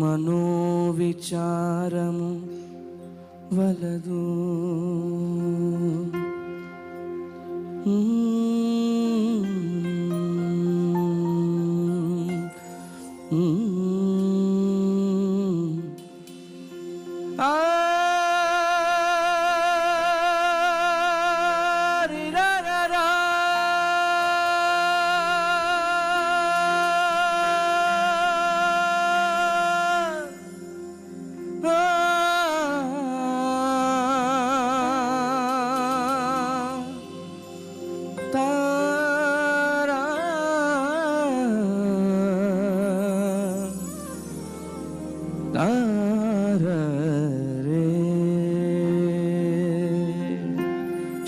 మనోవిచారము వలదు.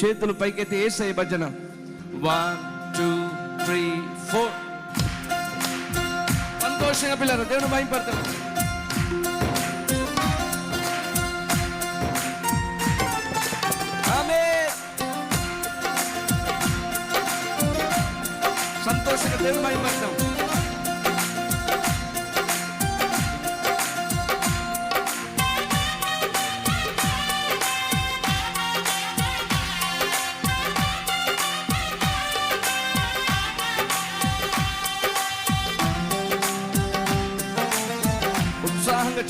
చేతులు పైకెత్తి యేసయ్య భజన 1 2 3 4. సంతోషంగా పిల్లలు దేవుని మహిమపడతాం. ఆమేన్. సంతోషంగా దేవుని మహిమపడతాం.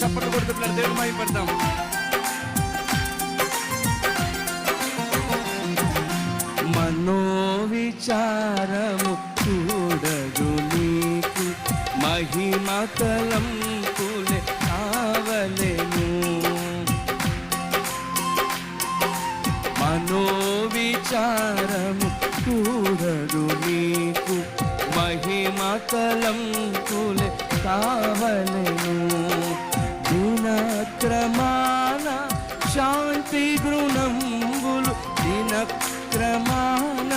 చప్పట్లు కొడుతున్నారు, దేవుని మహిమపడతాం. మనోవిచారము కూడదు నీకు, మహిమ తలంపులే కావలెను. మనోవిచారము కూడదు నీకు, మహిమ తలంపులే కావలెను. దినక్రమాన శాంతి గుణంబులు, దినక్రమాన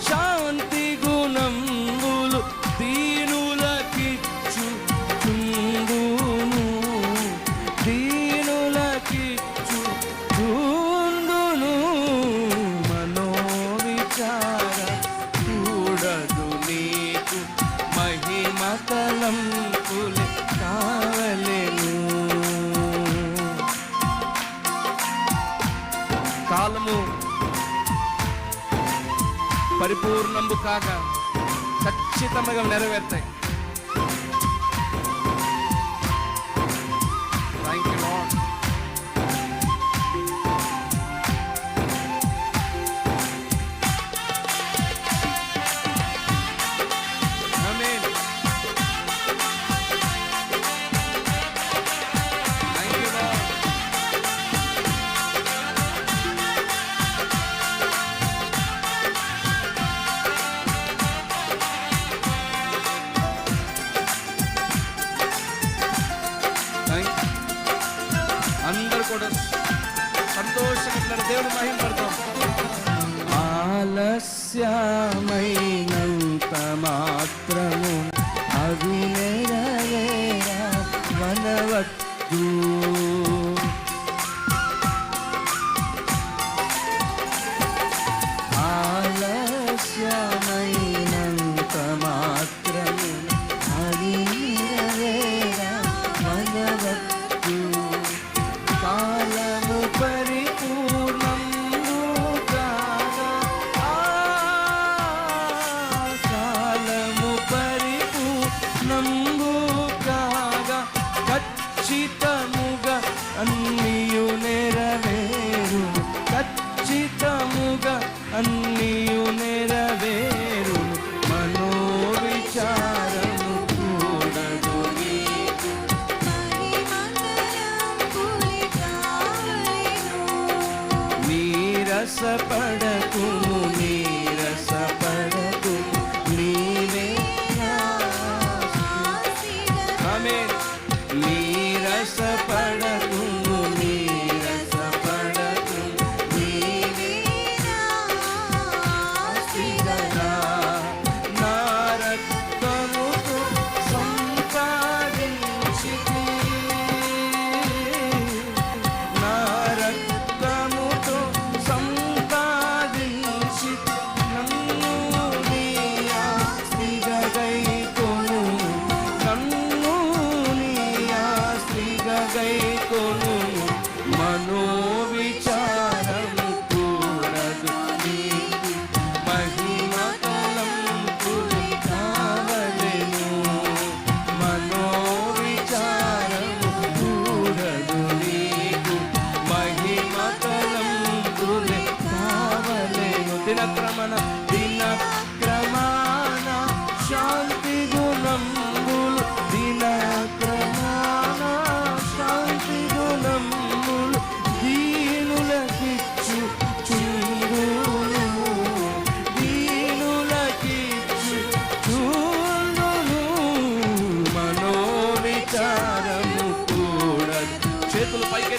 శాంతి గుణంబులు దీనులకిచ్చు చుందును, దీనులకిచ్చు చుందును. మనోవిచార కూడదు నీకు, మహిమ తలంపులే కావలెను. కాలము పరిపూర్ణంబు కాగా ఖచ్చితంగా నెరవేర్తాయి. Thank you Lord. Amen. Thank you Lord. అందరూ కూడా సంతోషంగా దేవుని మహిమపడతాం. ఆలస్యమైనంత మాత్రము అవి నెరవేరా వనవద్దు. ఆలస్యమైనంత మాత్రము అవి నెరవేరా వనవద్దు. కాలము పరిపూర్ణంబు కాగా, కాలము పరిపూర్ణంబు కాగా ఖచ్చితముగా అన్నియు నెరవేరు, ఖచ్చితముగా అన్నియు నెరవేరు. మనోవిచారము కూడదు నీకు, నీరసపడకు నీరసపడకు నీవే. ఆమేన్. నీరసపడకు నీరసపడకు నీవే. నా రక్తముతో సంపాదించితి, నా రక్తముతో సంపాదించితి. నన్ను నీ ఆస్తిగా గైకొను, నన్ను నీ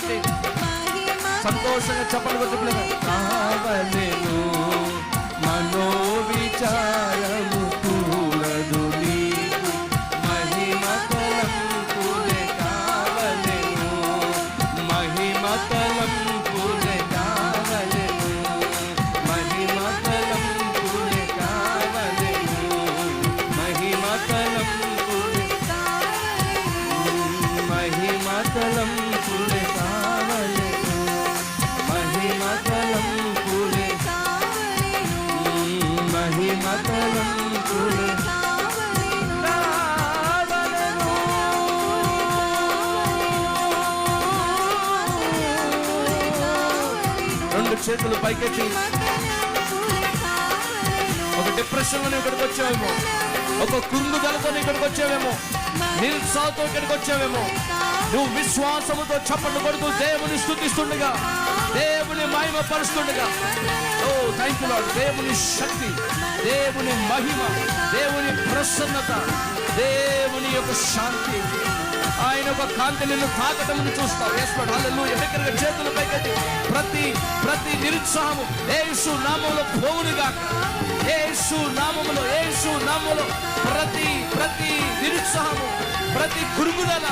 పైకెత్తి సంతోషంగా చెప్పలు కొట్టుకునే కావలెను మనోవిచారము కూడదు నీకు మహిమ తలంపులే కావలెను మహిమ తలంపులే కావలెను మహిమ తలంపులే కావలెను మహిమ తలంపులే మహిమ తలంపులే కావలెను మహిమ తలంపులే మహిమ తలంపులే కావలెను. రెండు చేతులు పైకెత్తి ఒక డిప్రెషన్ లోనే ఇక్కడికి వచ్చావేమో, ఒక కుంగుదలతో ఇక్కడికి వచ్చావేమో, నిరుత్సాహంతో ఇక్కడికి వచ్చావేమో, నువ్వు విశ్వాసముతో చప్పట్లు కొడుతూ దేవుని స్తుతిస్తుండగా, దేవుని మహిమ పరుస్తుండగా, ఓ థ్యాంక్ యూ లార్డ్, దేవుని శక్తి, దేవుని మహిమ, దేవుని ప్రసన్నత, దేవుని యొక్క శాంతి, ఆయన యొక్క కాంతి నిన్ను తాకటం చూస్తావు. హల్లెలూయా. దగ్గరగా చేతులు పైకెత్తి ప్రతి నిరుత్సాహము యేసు నామములో పోవునుగా. యేసు నామములో ప్రతి నిరుత్సాహము, ప్రతి కురుగుదల